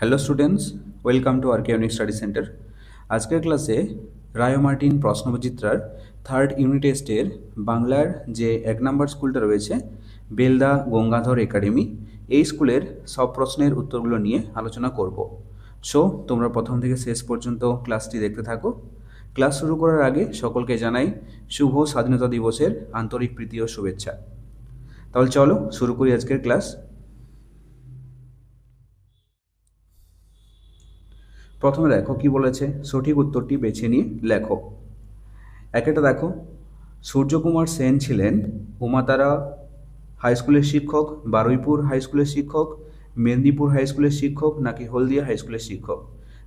Hello students, welcome to R K unique study centre. আজকের ক্লাসে রায় মার্টিন প্রশ্নবিচিত্রার থার্ড ইউনিট টেস্টের বাংলার যে 1 নম্বর স্কুলটা রয়েছে বেলদা গঙ্গাধর একাডেমি, এই স্কুলের সব প্রশ্নের উত্তরগুলো নিয়ে আলোচনা করব। সো তোমরা প্রথম থেকে শেষ পর্যন্ত ক্লাসটি দেখতে থাকো। ক্লাস শুরু করার আগে সকলকে জানাই শুভ স্বাধীনতা দিবসের আন্তরিক প্রীতি ও শুভেচ্ছা। তাহলে চলো শুরু করি আজকের ক্লাস। প্রথমে দেখো কি বলেছে, সঠিক উত্তরটি বেছে নিয়ে লেখো। একটা দেখো, সূর্যকুমার সেন ছিলেন উমাতারা হাই স্কুলের শিক্ষক, বারুইপুর হাই স্কুলের শিক্ষক, মেদিনীপুর হাই স্কুলের শিক্ষক নাকি হলদিয়া হাই স্কুলের শিক্ষক?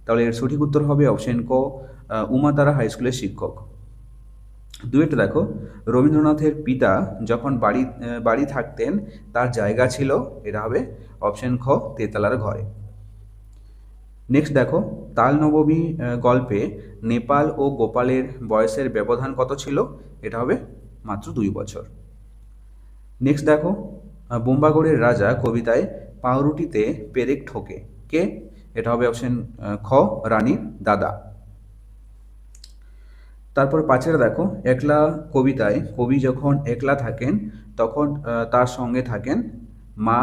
তাহলে এর সঠিক উত্তর হবে অপশন ক, উমাতারা হাই স্কুলের শিক্ষক। দুইটা দেখো, রবীন্দ্রনাথের পিতা যখন বাড়ি থাকতেন তার জায়গা ছিল, এটা হবে অপশন খ, তেতলার ঘরে। নেক্সট দেখো, তাল নবমী গল্পে নেপাল ও গোপালের বয়সের ব্যবধান কত ছিল? এটা হবে মাত্র 2 বছর। নেক্সট দেখো, বোম্বাগড়ের রাজা কবিতায় পাউরুটিতে পেরেক ঠোকে কে? এটা হবে অপশন খ, রানীর দাদা। তারপর পাঁচের দেখো, একলা কবিতায় কবি যখন একলা থাকেন তখন তার সঙ্গে থাকেন মা,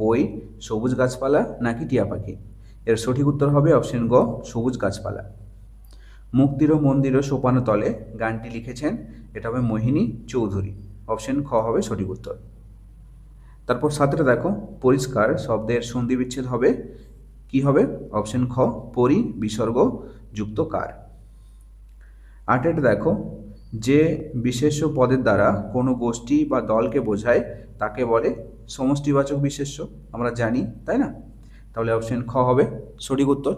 বই, সবুজ গাছপালা নাকি টিয়া পাখি? এর সঠিক উত্তর হবে অপশন গ, সবুজ গাছপালা। মুক্তির মন্দির সোপানো তলে গানটি লিখেছেন, এটা হবে মোহিনী চৌধুরী। অপশন খ হবে সঠিক উত্তর। তারপর সাতটা দেখো, পরিষ্কার শব্দের সন্ধি বিচ্ছেদ হবে কি হবে? অপশন খ, পরি বিসর্গ যুক্ত কার। আটেরটা দেখো, যে বিশেষ্য পদের দ্বারা কোনো গোষ্ঠী বা দলকে বোঝায় তাকে বলে সমষ্টিবাচক বিশেষ্য, আমরা জানি তাই না? তাহলে অপশন খ হবে সঠিক উত্তর।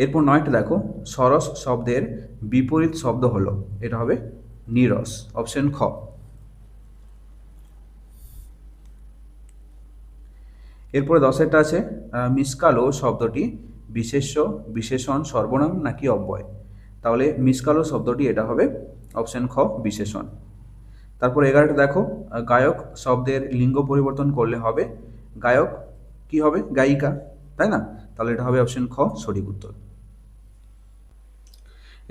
এরপর নয়টা দেখো, সরস শব্দের বিপরীত শব্দ হলো, এটা হবে নিরস। অপশন খ। এরপরে 10এরটা আছে, মিসকালো শব্দটি বিশেষ্য, বিশেষণ, সর্বনাম নাকি অব্যয়? তাহলে মিসকালো শব্দটি এটা হবে অপশন খ, বিশেষণ। তারপর 11টা দেখো, গায়ক শব্দের লিঙ্গ পরিবর্তন করলে হবে গায়ক কি হবে? গায়িকা, তাই না? তাহলে এটা হবে অপশন খ, সঠিক উত্তর।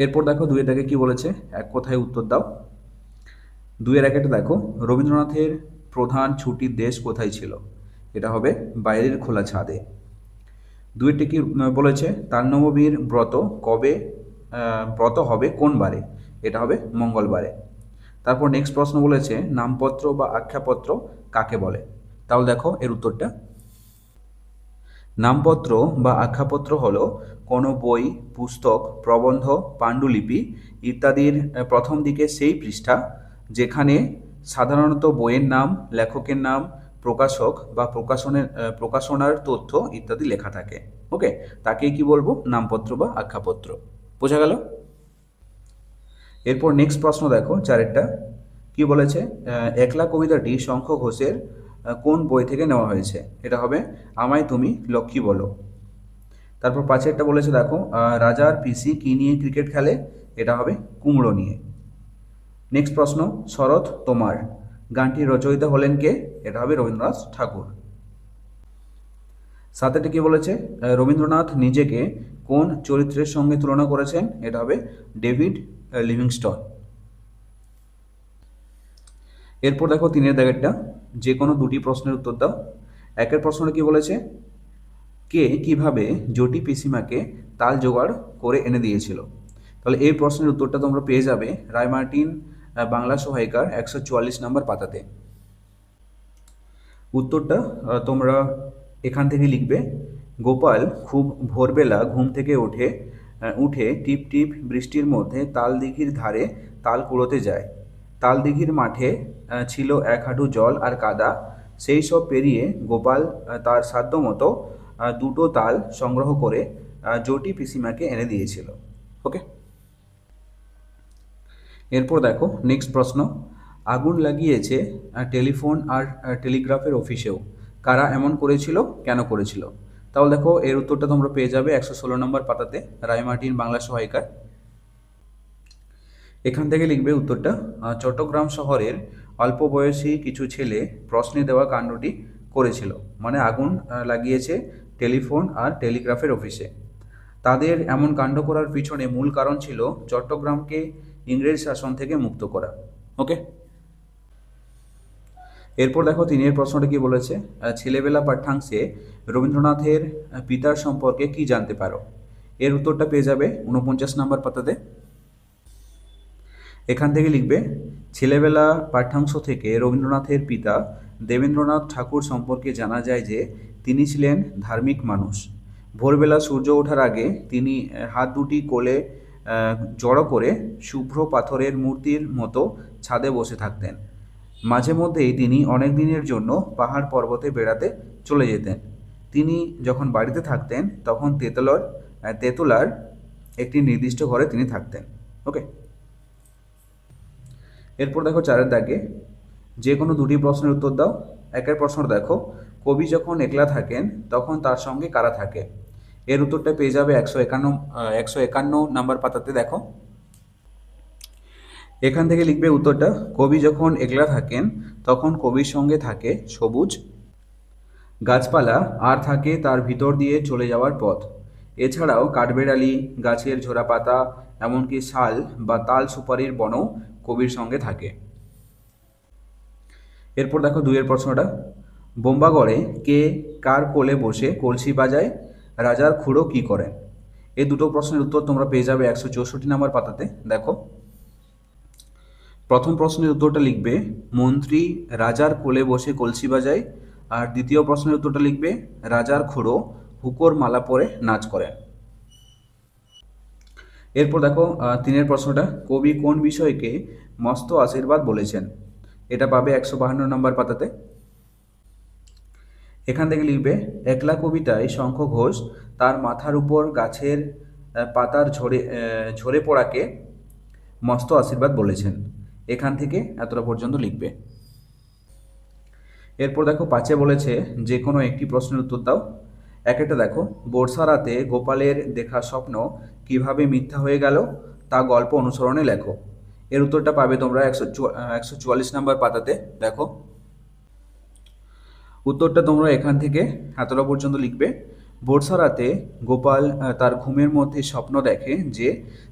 এরপর দেখো 2-এর দাগে কি বলেছে, এক কথায় উত্তর দাও। 2-এর একটা দেখো, রবীন্দ্রনাথের প্রধান ছুটির দেশ কোথায় ছিল? এটা হবে বাইরের খোলা ছাদে। 2-এরটি কি বলেছে, তার নবমীর ব্রত কবে ব্রত হবে কোন বারে? এটা হবে মঙ্গলবারে। তারপর নেক্সট প্রশ্ন বলেছে, নামপত্র বা আখ্যাপত্র কাকে বলে? তাহলে দেখো এর উত্তরটা। নামপত্র বা আখ্যাপত্র হলো কোনো বই, পুস্তক, প্রবন্ধ, পাণ্ডুলিপি ইত্যাদির প্রথম দিকে সেই পৃষ্ঠা যেখানে সাধারণত বইয়ের নাম, লেখকের নাম, প্রকাশক বা প্রকাশনার তথ্য ইত্যাদি লেখা থাকে। ওকে, তাকেই কি বলবো? নামপত্র বা আখ্যাপত্র। বোঝা গেল? এরপর নেক্সট প্রশ্ন দেখো, 4-এরটা কি বলেছে, একলা কবিতাটি শঙ্খ ঘোষের কোন বই থেকে নেওয়া হয়েছে? এটা হবে আমায় তুমি লক্ষ্মী বলো। তারপর 5-এরটা বলেছে দেখো, রাজার পিসি কি নিয়ে ক্রিকেট খেলে? এটা হবে কুমড়ো নিয়ে। নেক্সট প্রশ্ন, শরৎ তোমার গানটির রচয়িতা হলেন কে? এটা হবে রবীন্দ্রনাথ ঠাকুর। 7-এরটা কি বলেছে, রবীন্দ্রনাথ নিজেকে কোন চরিত্রের সঙ্গে তুলনা করেছেন? এটা হবে ডেভিড লিভিংস্টন। এরপর দেখো 3-এর দাগেরটা, যে কোনো দুটি প্রশ্নের উত্তর দাও। 1-এর প্রশ্নটা কি বলেছে, কে কিভাবে জটি পিসিমাকে তাল জোগাড় করে এনে দিয়েছিল? তাহলে এই প্রশ্নের উত্তরটা তোমরা পেয়ে যাবে রায় মার্টিন বাংলা সহায়িকার 144 নম্বর পাতাতে। উত্তরটা তোমরা এখান থেকে লিখবে, গোপাল খুব ভোরবেলা ঘুম থেকে উঠে টিপ টিপ বৃষ্টির মধ্যে তাল দিঘির ধারে তাল কুড়োতে যায়। তাল দিঘির মাঠে ছিল 1 হাঁটু জল আর কাদা। সেই সব পেরিয়ে গোপাল তার সাধ্যমতো 2টো তাল সংগ্রহ করে জটি পিসিমাকে এনে দিয়েছিল। ওকে, এরপর দেখো নেক্সট প্রশ্ন, আগুন লাগিয়েছে টেলিফোন আর টেলিগ্রাফের অফিসেও, কারা এমন করেছিল, কেন করেছিল? তাহলে দেখো এর উত্তরটা তোমরা পেয়ে যাবে 116 নম্বর পাতাতে রায় মার্টিন বাংলা সহায়িকার। এখান থেকে লিখবে উত্তরটা, চট্টগ্রাম শহরের অল্প বয়সী কিছু ছেলে প্রশ্নে দেওয়া কাণ্ডটি করেছিল, মানে আগুন লাগিয়েছে টেলিফোন আর টেলিগ্রাফের অফিসে। তাদের এমন কাণ্ড করার পিছনে মূল কারণ ছিল চট্টগ্রামকে ইংরেজ শাসন থেকে মুক্ত করা। ওকে, এরপর দেখো তিনের প্রশ্নটা কি বলেছে, ছেলেবেলা পাঠ্যাংশে রবীন্দ্রনাথের পিতার সম্পর্কে কি জানতে পারো? এর উত্তরটা পেয়ে যাবে 49 নম্বর পাতাতে। এখান থেকে লিখবে, ছেলেবেলা পাঠ্যাংশ থেকে রবীন্দ্রনাথের পিতা দেবেন্দ্রনাথ ঠাকুর সম্পর্কে জানা যায় যে তিনি ছিলেন ধার্মিক মানুষ। ভোরবেলা সূর্য ওঠার আগে তিনি হাত দুটি কোলে জড়ো করে শুভ্র পাথরের মূর্তির মতো ছাদে বসে থাকতেন। মাঝে মধ্যেই তিনি অনেক দিনের জন্য পাহাড় পর্বতে বেড়াতে চলে যেতেন। তিনি যখন বাড়িতে থাকতেন তখন তেতলার একটি নির্দিষ্ট ঘরে তিনি থাকতেন। ওকে, এরপর দেখো চারের দাগে যে কোনো দুটি প্রশ্নের উত্তর দাও। একের প্রশ্ন দেখো, কবি যখন একলা থাকেন তখন তার সঙ্গে কারা থাকে? এর উত্তরটা পেয়ে যাবে 151 নাম্বার পাতাতে। দেখো এখান থেকে লিখবে উত্তরটা, কবি যখন একলা থাকেন তখন কবির সঙ্গে থাকে সবুজ গাছপালা আর থাকে তার ভিতর দিয়ে চলে যাওয়ার পথ। এছাড়াও কাঠবেড়ালি, গাছের ঝোড়া পাতা, এমনকি শাল বা তাল সুপারির বনও কবির সঙ্গে থাকে। এরপর দেখো দুইয়ের প্রশ্নটা, বোম্বাগড়ে কে কার কোলে বসে কলসি বাজায়, রাজার খুড়ো কি করেন? এই দুটো প্রশ্নের উত্তর তোমরা পেয়ে যাবে 164 নম্বর পাতাতে। দেখো প্রথম প্রশ্নের উত্তরটা লিখবে, মন্ত্রী রাজার কোলে বসে কলসি বাজায়, আর দ্বিতীয় প্রশ্নের উত্তরটা লিখবে, রাজার খুড়ো হুকোর মালা পরে নাচ করেন। এরপর দেখো তিনের প্রশ্নটা, কবি কোন বিষয়কে মস্ত আশীর্বাদ বলেছেন? এটা পাবে 152 নম্বর পাতাতে। এখান থেকে লিখবে, একলা কবিতায় শঙ্খ ঘোষ তার মাথার উপর গাছের পাতার ঝরে পড়াকে মস্ত আশীর্বাদ বলেছেন। এখান থেকে এতটা পর্যন্ত লিখবে। এরপর দেখো পাঁচে বলেছে যে কোনো একটি প্রশ্নের উত্তর দাও। একটা দেখো, বর্ষা রাতে গোপালের দেখা স্বপ্ন কিভাবে মিথ্যা হয়ে গেল তা গল্প অনুসরণে লেখো। এর উত্তরটা পাবে তোমরা 144 নম্বর পাতাতে। দেখো উত্তরটা তোমরা এখান থেকে এতটা পর্যন্ত লিখবে। বর্ষা রাতে গোপাল তার ঘুমের মধ্যে স্বপ্ন দেখে যে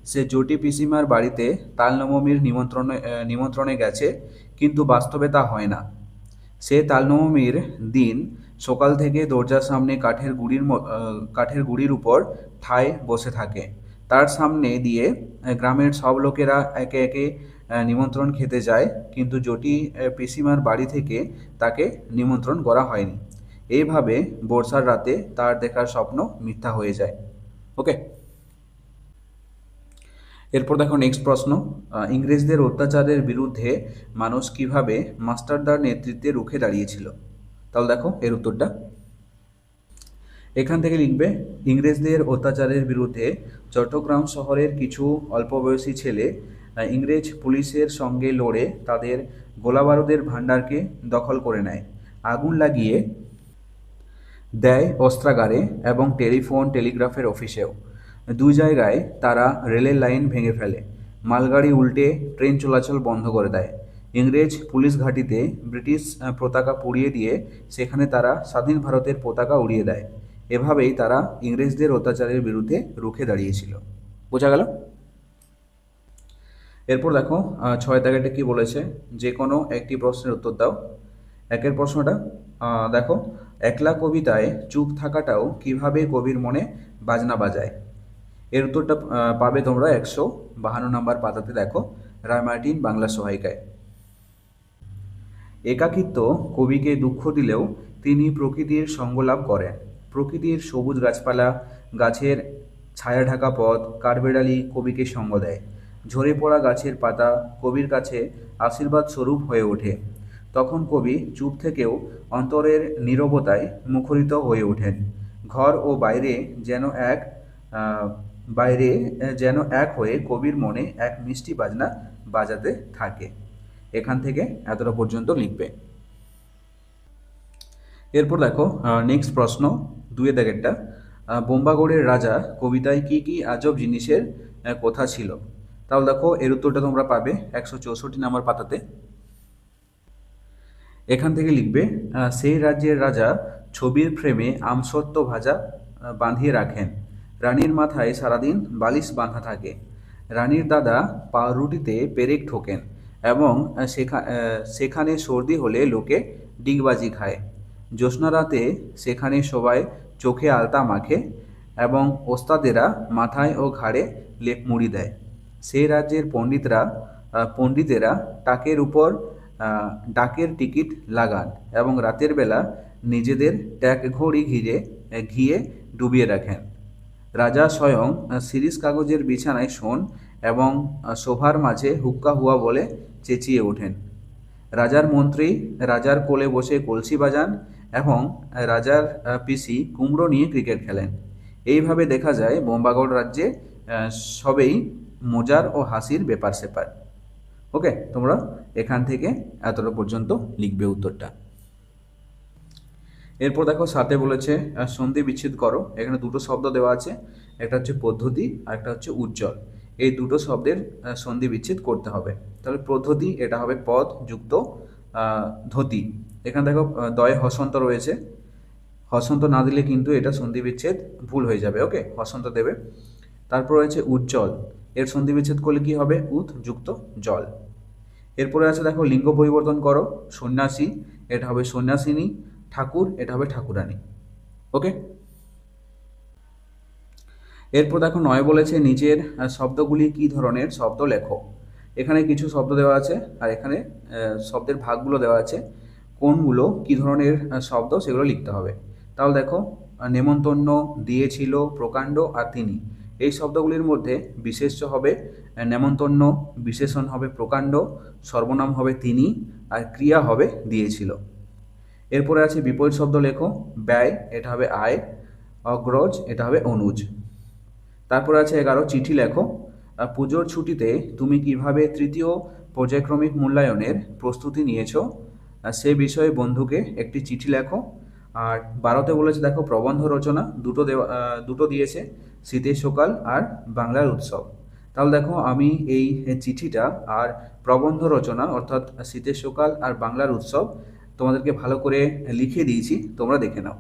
সে জটি পিসিমার বাড়িতে তালনবমীর নিমন্ত্রণে গেছে, কিন্তু বাস্তবে তা হয় না। সে তালনবমীর দিন সকাল থেকে দরজার সামনে কাঠের গুঁড়ির উপর ঠায় বসে থাকে। তার সামনে দিয়ে গ্রামের সব লোকেরা একে একে নিমন্ত্রণ খেতে যায়, কিন্তু জটি পিসিমার বাড়ি থেকে তাকে নিমন্ত্রণ করা হয়নি। এইভাবে বর্ষার রাতে তার দেখার স্বপ্ন মিথ্যা হয়ে যায়। ওকে, এরপর দেখো নেক্সট প্রশ্ন, ইংরেজদের অত্যাচারের বিরুদ্ধে মানুষ কিভাবে মাস্টারদার নেতৃত্বে রুখে দাঁড়িয়েছিল? তাহলে দেখো এর উত্তরটা এখান থেকে লিখবে, ইংরেজদের অত্যাচারের বিরুদ্ধে চট্টগ্রাম শহরের কিছু অল্পবয়সী ছেলে ইংরেজ পুলিশের সঙ্গে লড়ে তাদের গোলাবারুদের ভাণ্ডারকে দখল করে নেয়, আগুন লাগিয়ে দেয় অস্ত্রাগারে এবং টেলিগ্রাফের অফিসেও। দুই জায়গায় তারা রেলের লাইন ভেঙে ফেলে, মালগাড়ি উল্টে ট্রেন চলাচল বন্ধ করে দেয়। ইংরেজ পুলিশ ঘাঁটিতে ব্রিটিশ পতাকা পুড়িয়ে দিয়ে সেখানে তারা স্বাধীন ভারতের পতাকা উড়িয়ে দেয়। এভাবেই তারা ইংরেজদের অত্যাচারের বিরুদ্ধে রুখে দাঁড়িয়েছিল। বোঝা গেল? এরপর দেখো 6 দাগেরটা কি বলেছে, যে কোনো একটি প্রশ্নের উত্তর দাও। একের প্রশ্নটা দেখো, একলা কবিতায় চুপ থাকাটাও কিভাবে কবির মনে বাজনা বাজায়? এর উত্তরটা পাবে তোমরা 152 নম্বর পাতাতে। দেখো রায়মার্টিন বাংলা সহায়িকায়। একাকিত্ব কবিকে দুঃখ দিলেও তিনি প্রকৃতির সঙ্গলাভ করেন। প্রকৃতির সবুজ গাছপালা, গাছের ছায়া ঢাকা পথ, কাঠবেড়ালি কবিকে সঙ্গ দেয়। ঝরে পড়া গাছের পাতা কবির কাছে আশীর্বাদ স্বরূপ হয়ে ওঠে। তখন কবি চুপ থেকেও অন্তরের নীরবতায় মুখরিত হয়ে ওঠেন। ঘর ও বাইরে যেন এক হয়ে কবির মনে এক মিষ্টি বাজনা বাজাতে থাকে। এখান থেকে এতটা পর্যন্ত লিখবে। এরপর দেখো নেক্সট প্রশ্ন 2 দাগেরটা, বোম্বাগড়ের রাজা কবিতায় কি কি আজব জিনিসের কথা ছিল? তাহলে দেখো এর উত্তরটা তোমরা পাবে 164 নম্বর পাতাতে। এখান থেকে লিখবে সেই রাজ্যের রাজা ছবির ফ্রেমে আমসত্ত্ব ভাজা বাঁধিয়ে রাখেন। রানীর মাথায় সারাদিন বালিশ বাঁধা থাকে। রানীর দাদা পাউরুটিতে পেরেক ঠোকেন এবং সেখানে সর্দি হলে লোকে ডিগবাজি খায়। জ্যোৎস্না রাতে সেখানে সবাই চোখে আলতা মাখে এবং ওস্তাদেরা মাথায় ও ঘাড়ে লেপ মুড়ি দেয়। সেই রাজ্যের পণ্ডিতেরা টাকের উপর ডাকের টিকিট লাগান এবং রাতের বেলা নিজেদের ট্যাক ঘড়ি ঘিয়ে ডুবিয়ে রাখেন। রাজা স্বয়ং শিরীষ কাগজের বিছানায় শোন এবং শোভার মাঝে হুক্কা হুয়া বলে চেঁচিয়ে ওঠেন। রাজার মন্ত্রী রাজার কোলে বসে কলসি বাজান এবং রাজার পিসি কুমড়ো নিয়ে ক্রিকেট খেলেন। এইভাবে দেখা যায় বোম্বাগড় রাজ্যে সবেই মজার ও হাসির ব্যাপার স্যাপার। ওকে, তোমরা এখান থেকে এতটা পর্যন্ত লিখবে উত্তরটা। এরপর দেখো সাথে বলেছে সন্ধি বিচ্ছেদ করো। এখানে দুটো শব্দ দেওয়া আছে, একটা হচ্ছে পদ্ধতি আর একটা হচ্ছে উজ্জ্বল। এই দুটো শব্দের সন্ধি বিচ্ছেদ করতে হবে। তাহলে পদ্ধতি এটা হবে পদ যুক্ত ধতি। এখানে দেখো দয়ে হসন্ত রয়েছে, হসন্ত না দিলে কিন্তু এটা সন্ধি বিচ্ছেদ ভুল হয়ে যাবে। ওকে, হসন্ত দেবে। তারপর রয়েছে উজ্জ্বল, এর সন্ধি বিচ্ছেদ করলে কি হবে? উৎ যুক্ত জল। এরপরে আছে দেখো লিঙ্গ পরিবর্তন করো। সন্ন্যাসী এটা হবে সন্ন্যাসিনী, ঠাকুর এটা হবে ঠাকুরানী। ওকে, এরপর দেখো নয় বলেছে নিচের শব্দগুলি কি ধরনের শব্দ লেখো। এখানে কিছু শব্দ দেওয়া আছে আর এখানে শব্দের ভাগগুলো দেওয়া আছে, কোনগুলো কি ধরনের শব্দ সেগুলো লিখতে হবে। তাহলে দেখো নেমন্তন্ন, দিয়েছিল, প্রকাণ্ড আর তিনি, এই শব্দগুলির মধ্যে বিশেষ্য হবে নেমন্তন্ন, বিশেষণ হবে প্রকাণ্ড, সর্বনাম হবে তিনি আর ক্রিয়া হবে দিয়েছিল। এরপরে আছে বিপরীত শব্দ লেখো। ব্যয় এটা হবে আয়, অগ্রজ এটা হবে অনুজ। তারপরে আছে 11 চিঠি লেখো। পুজোর ছুটিতে তুমি কিভাবে তৃতীয় পর্যায়ক্রমিক মূল্যায়নের প্রস্তুতি নিয়েছো সে বিষয়ে বন্ধুকে একটি চিঠি লেখো। আর 12তে বলেছে দেখো প্রবন্ধ রচনা, দুটো দিয়েছে, শীতের সকাল আর বাংলার উৎসব। তাহলে দেখো আমি এই চিঠিটা আর প্রবন্ধ রচনা অর্থাৎ শীতের সকাল আর বাংলার উৎসব তোমাদেরকে ভালো করে লিখে দিয়েছি, তোমরা দেখে নাও।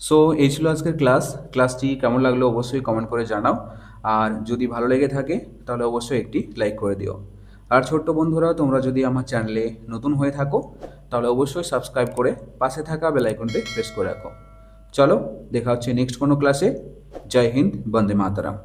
সো এই ছিল আজকের ক্লাসটি কেমন লাগলো অবশ্যই কমেন্ট করে জানাও। আর যদি ভালো লেগে থাকে তাহলে অবশ্যই একটি লাইক করে দিও। আর ছোট্ট বন্ধুরা, তোমরা যদি আমার চ্যানেলে নতুন হয়ে থাকো তাহলে অবশ্যই সাবস্ক্রাইব করে পাশে থাকা বেল আইকনটি প্রেস করে রাখো। চলো দেখা হচ্ছে নেক্সট কোনো ক্লাসে। জয় হিন্দ, বন্দে মাতরম।